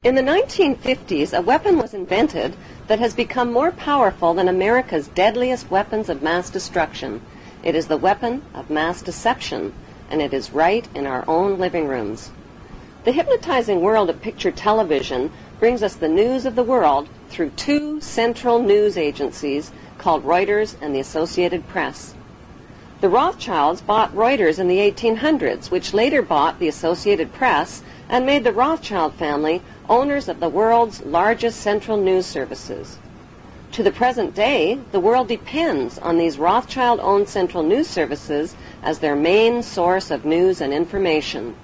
In the 1950s, a weapon was invented that has become more powerful than America's deadliest weapons of mass destruction. It is the weapon of mass deception, and it is right in our own living rooms. The hypnotizing world of picture television brings us the news of the world through two central news agencies called Reuters and the Associated Press. The Rothschilds bought Reuters in the 1800s, which later bought the Associated Press and made the Rothschild family owners of the world's largest central news services. To the present day, the world depends on these Rothschild-owned central news services as their main source of news and information.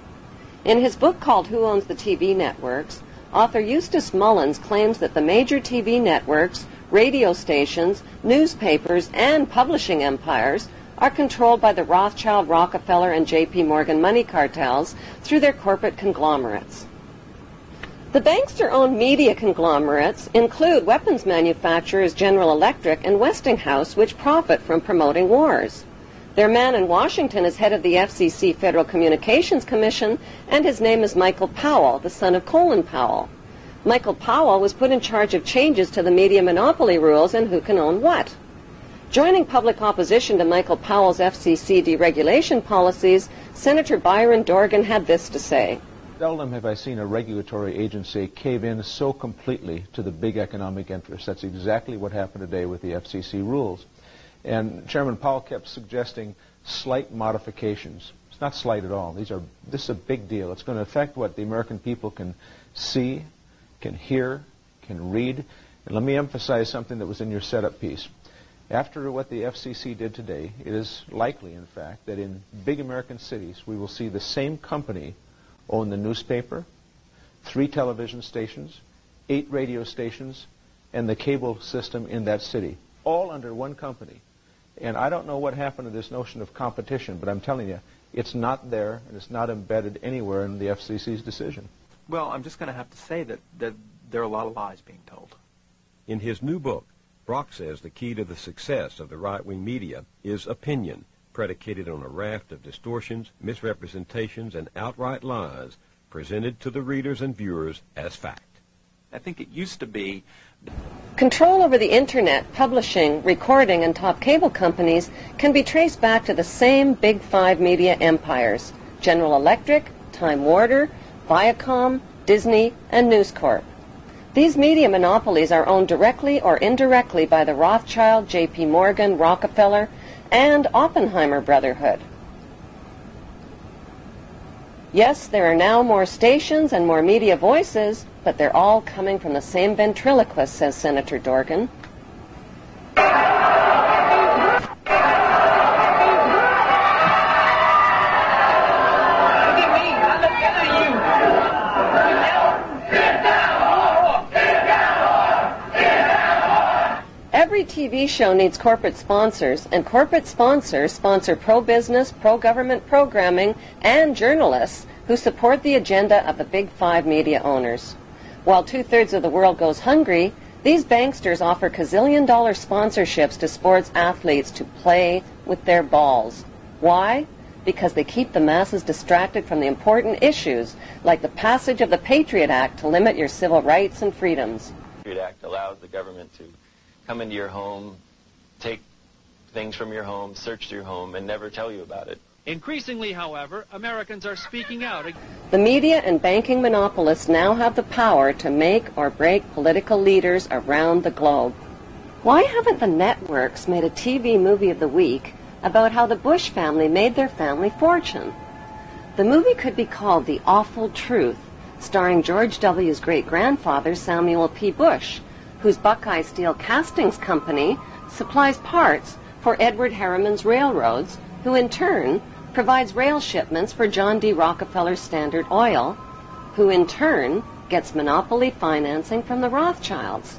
In his book called Who Owns the TV Networks, author Eustace Mullins claims that the major TV networks, radio stations, newspapers, and publishing empires are controlled by the Rothschild, Rockefeller, and J.P. Morgan money cartels through their corporate conglomerates. The bankster-owned media conglomerates include weapons manufacturers General Electric and Westinghouse, which profit from promoting wars. Their man in Washington is head of the FCC Federal Communications Commission, and his name is Michael Powell, the son of Colin Powell. Michael Powell was put in charge of changes to the media monopoly rules and who can own what. Joining public opposition to Michael Powell's FCC deregulation policies, Senator Byron Dorgan had this to say. Seldom have I seen a regulatory agency cave in so completely to the big economic interests. That's exactly what happened today with the FCC rules. And Chairman Powell kept suggesting slight modifications. It's not slight at all. This is a big deal. It's going to affect what the American people can see, can hear, can read. And let me emphasize something that was in your setup piece. After what the FCC did today, it is likely, in fact, that in big American cities we will see the same company own the newspaper, 3 television stations, 8 radio stations, and the cable system in that city, all under one company. And I don't know what happened to this notion of competition, but I'm telling you, it's not there, and it's not embedded anywhere in the FCC's decision. Well, I'm just going to have to say that there are a lot of lies being told. In his new book, Brock says the key to the success of the right-wing media is opinion, predicated on a raft of distortions, misrepresentations, and outright lies presented to the readers and viewers as fact. I think it used to be... Control over the Internet, publishing, recording, and top cable companies can be traced back to the same Big Five media empires: General Electric, Time Warner, Viacom, Disney, and News Corp. These media monopolies are owned directly or indirectly by the Rothschild, J.P. Morgan, Rockefeller, and Oppenheimer Brotherhood. Yes, there are now more stations and more media voices, but they're all coming from the same ventriloquist, says Senator Dorgan. Every TV show needs corporate sponsors, and corporate sponsors sponsor pro-business, pro-government programming, and journalists who support the agenda of the Big Five media owners. While 2/3 of the world goes hungry, these banksters offer gazillion-dollar sponsorships to sports athletes to play with their balls. Why? Because they keep the masses distracted from the important issues, like the passage of the Patriot Act to limit your civil rights and freedoms. The Patriot Act allows the government to come into your home, take things from your home, search your home, and never tell you about it. Increasingly, however, Americans are speaking out. The media and banking monopolists now have the power to make or break political leaders around the globe. Why haven't the networks made a TV movie of the week about how the Bush family made their family fortune? The movie could be called The Awful Truth, starring George W.'s great-grandfather, Samuel P. Bush, whose Buckeye Steel Castings Company supplies parts for Edward Harriman's railroads, who in turn provides rail shipments for John D. Rockefeller's Standard Oil, who in turn gets monopoly financing from the Rothschilds.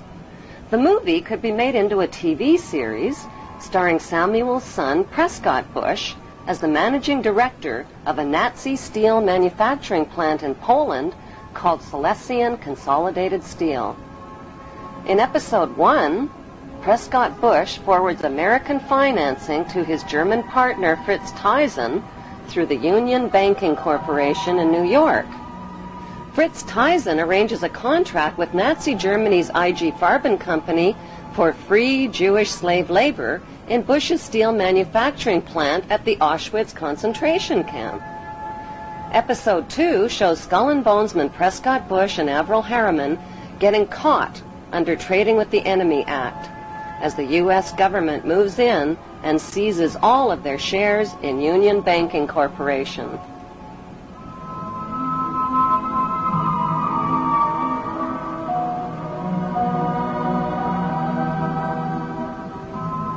The movie could be made into a TV series starring Samuel's son, Prescott Bush, as the managing director of a Nazi steel manufacturing plant in Poland called Silesian Consolidated Steel. In Episode 1, Prescott Bush forwards American financing to his German partner Fritz Thyssen through the Union Banking Corporation in New York. Fritz Thyssen arranges a contract with Nazi Germany's IG Farben company for free Jewish slave labor in Bush's steel manufacturing plant at the Auschwitz concentration camp. Episode 2 shows Skull and Bonesman Prescott Bush and Averell Harriman getting caught under Trading with the Enemy Act as the U.S. government moves in and seizes all of their shares in Union Banking Corporation.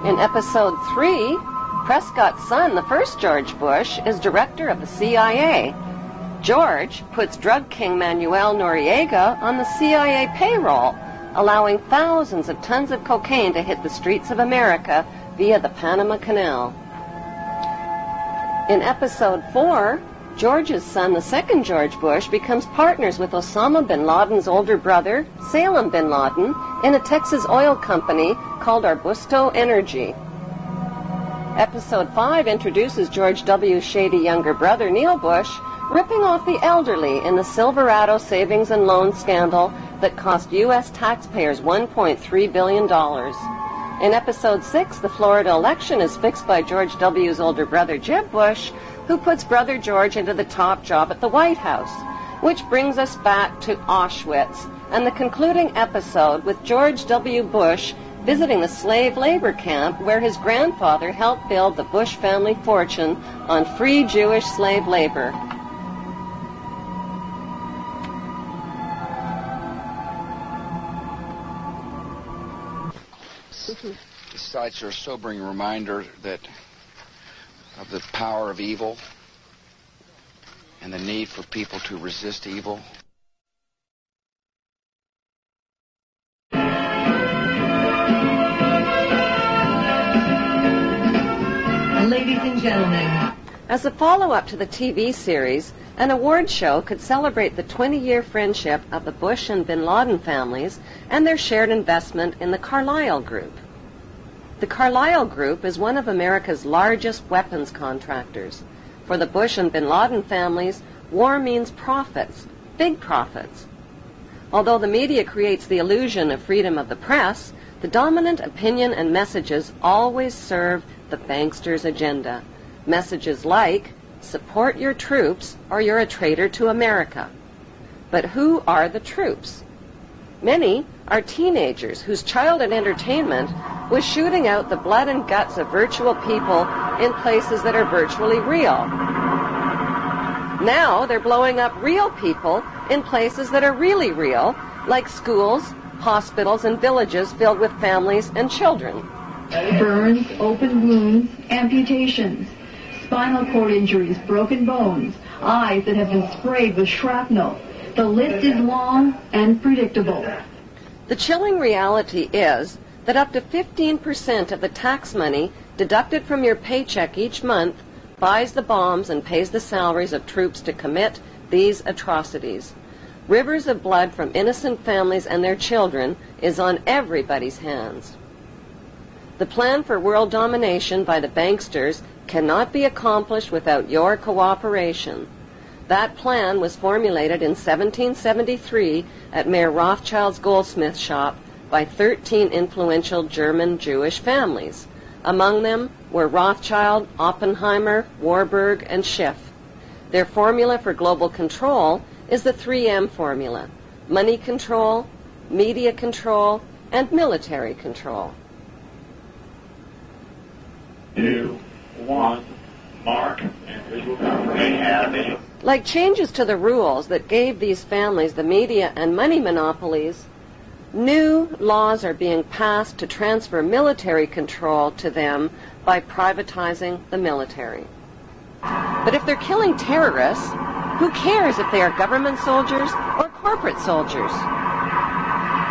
In episode 3, Prescott's son, the first George Bush, is director of the CIA. George puts drug king Manuel Noriega on the CIA payroll, allowing thousands of tons of cocaine to hit the streets of America via the Panama Canal. In episode 4, George's son, the second George Bush, becomes partners with Osama bin Laden's older brother, Salem bin Laden, in a Texas oil company called Arbusto Energy. Episode 5 introduces George W.'s shady younger brother, Neil Bush, ripping off the elderly in the Silverado savings and loan scandal that cost U.S. taxpayers $1.3 billion. In episode 6, the Florida election is fixed by George W.'s older brother, Jeb Bush, who puts brother George into the top job at the White House, which brings us back to Auschwitz and the concluding episode with George W. Bush visiting the slave labor camp where his grandfather helped build the Bush family fortune on free Jewish slave labor. The sites are a sobering reminder that of the power of evil and the need for people to resist evil. Ladies and gentlemen. As a follow-up to the TV series, an award show could celebrate the 20-year friendship of the Bush and bin Laden families and their shared investment in the Carlyle Group. The Carlyle Group is one of America's largest weapons contractors. For the Bush and bin Laden families, war means profits, big profits. Although the media creates the illusion of freedom of the press, the dominant opinion and messages always serve the banksters' agenda. Messages like, support your troops or you're a traitor to America. But who are the troops? Many are teenagers whose childhood entertainment was shooting out the blood and guts of virtual people in places that are virtually real. Now they're blowing up real people in places that are really real, like schools, hospitals, and villages filled with families and children. Burns, open wounds, amputations, spinal cord injuries, broken bones, eyes that have been sprayed with shrapnel. The list is long and predictable. The chilling reality is that up to 15% of the tax money deducted from your paycheck each month buys the bombs and pays the salaries of troops to commit these atrocities. Rivers of blood from innocent families and their children is on everybody's hands. The plan for world domination by the banksters cannot be accomplished without your cooperation. That plan was formulated in 1773 at Mayor Rothschild's goldsmith shop by 13 influential German Jewish families. Among them were Rothschild, Oppenheimer, Warburg, and Schiff. Their formula for global control is the 3M formula: money control, media control, and military control. 2, 1, mark, and visual confirmation. Like changes to the rules that gave these families the media and money monopolies, new laws are being passed to transfer military control to them by privatizing the military. But if they're killing terrorists, who cares if they are government soldiers or corporate soldiers?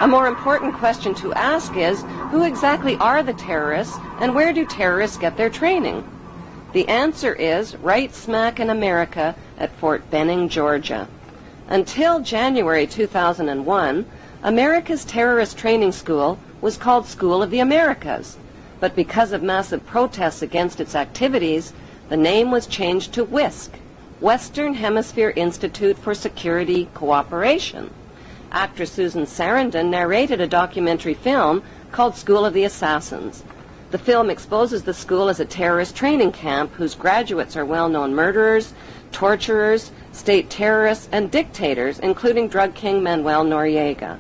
A more important question to ask is, who exactly are the terrorists and where do terrorists get their training? The answer is right smack in America at Fort Benning, Georgia. Until January 2001, America's terrorist training school was called School of the Americas, but because of massive protests against its activities, the name was changed to WISC, Western Hemisphere Institute for Security Cooperation. Actress Susan Sarandon narrated a documentary film called School of the Assassins. The film exposes the school as a terrorist training camp whose graduates are well-known murderers, torturers, state terrorists, and dictators, including drug king Manuel Noriega.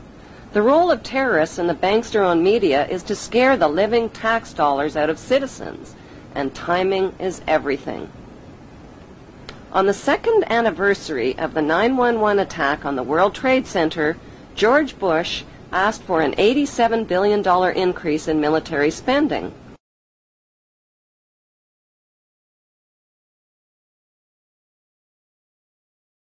The role of terrorists in the bankster-owned media is to scare the living tax dollars out of citizens, and timing is everything. On the second anniversary of the 9/11 attack on the World Trade Center, George Bush asked for an $87 billion increase in military spending.